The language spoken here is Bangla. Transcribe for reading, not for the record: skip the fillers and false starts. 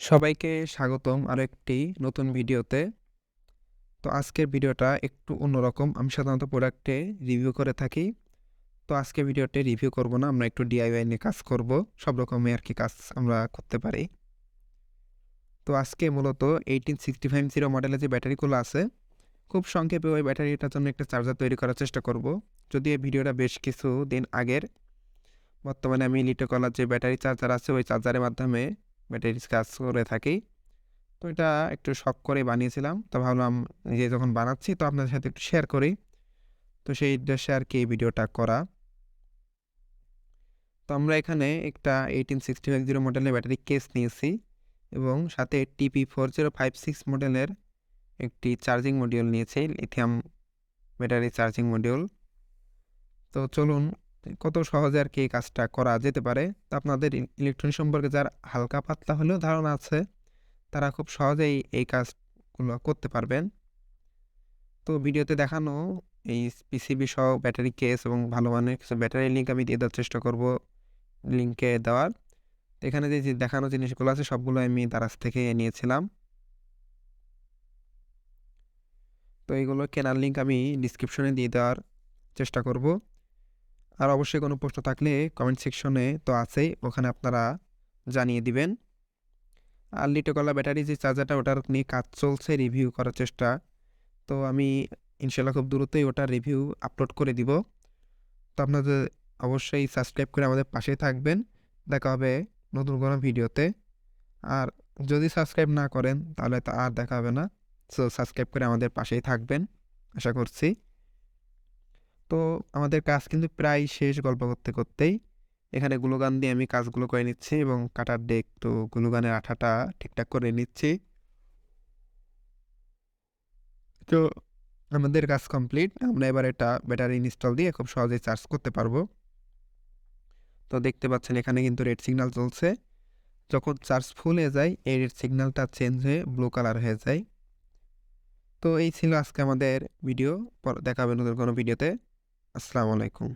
সবাইকে স্বাগতম আরো একটি নতুন ভিডিওতে। তো আজকের ভিডিওটা একটু অন্যরকম। আমি সাধারণত প্রোডাক্টে রিভিউ করে থাকি। তো আজকে ভিডিওতে রিভিউ করব না, আমরা একটু ডিআইওয়াই নিয়ে কাজ করব। সব রকমের আর কি কাজ আমরা করতে পারি। তো আজকে মূলত 18650 মডেলের যে ব্যাটারিগুলো আছে, খুব সংক্ষেপে ওই ব্যাটারিটার জন্য একটা চার্জার তৈরি করার চেষ্টা করব। যদি এই ভিডিওটা বেশ কিছু দিন আগের, বর্তমানে আমি লিটোকলার যে ব্যাটারি চার্জার আছে ওই চার্জারের মাধ্যমে ব্যাটারি কাজ করে থাকি। তো এটা একটু শখ করে বানিয়েছিলাম। তো ভাবলাম যে যখন বানাচ্ছি তো আপনাদের সাথে একটু শেয়ার করি। তো সেই উদ্দেশ্যে আর কি এই ভিডিওটা করা। তো আমরা এখানে একটা 18650 মডেলের ব্যাটারি কেস নিয়েছি এবং সাথে TP4056 মডেলের একটি চার্জিং মডিউল নিয়েছি, লিথিয়াম ব্যাটারি চার্জিং মডিউল। তো চলুন কত সহজে আর কি এই কাজটা করা যেতে পারে। তো আপনাদের ইলেকট্রনিক সম্পর্কে যার হালকা পাতলা হলেও ধারণা আছে, তারা খুব সহজেই এই কাজগুলো করতে পারবেন। তো ভিডিওতে দেখানো এই পিসিবি সহ ব্যাটারি কেস এবং ভালো মানের কিছু ব্যাটারি লিঙ্ক আমি দিয়ে দেওয়ার চেষ্টা করব, লিঙ্কে দেওয়ার। তো এখানে যে দেখানো জিনিসগুলো আছে সবগুলো আমি দারাজ থেকে নিয়েছিলাম। তো এইগুলো কেনার লিঙ্ক আমি ডিসক্রিপশনে দিয়ে দেওয়ার চেষ্টা করব। আর অবশ্যই কোনো প্রশ্ন থাকলে কমেন্ট সেকশনে তো আছেই, ওখানে আপনারা জানিয়ে দিবেন। আর লিটোকলা ব্যাটারি যে চার্জারটা ওটার নিয়ে কাজ চলছে, রিভিউ করার চেষ্টা। তো আমি ইনশাল্লাহ খুব দ্রুতই ওটার রিভিউ আপলোড করে দিব। তো আপনাদের অবশ্যই সাবস্ক্রাইব করে আমাদের পাশেই থাকবেন। দেখা হবে নতুন কোনো ভিডিওতে। আর যদি সাবস্ক্রাইব না করেন তাহলে তো আর দেখা হবে না। সো সাবস্ক্রাইব করে আমাদের পাশেই থাকবেন আশা করছি। তো আমাদের কাজ কিন্তু প্রায় শেষ, গল্প করতে করতেই। এখানে গ্লুগান দিয়ে আমি কাজগুলো করে নিচ্ছি এবং কাটার দিয়ে একটু গ্লুগানের আঠাটা ঠিকঠাক করে নিচ্ছি। তো আমাদের কাজ কমপ্লিট। আমরা এবার এটা ব্যাটারি ইনস্টল দিয়ে খুব সহজেই চার্জ করতে পারবো। তো দেখতে পাচ্ছেন এখানে কিন্তু রেড সিগন্যাল চলছে। যখন চার্জ ফুল হয়ে যায় এই রেড সিগন্যালটা চেঞ্জ হয়ে ব্লু কালার হয়ে যায়। তো এই ছিল আজকে আমাদের ভিডিও। দেখা হবে নতুন কোনো ভিডিওতে। আসসালামু আলাইকুম।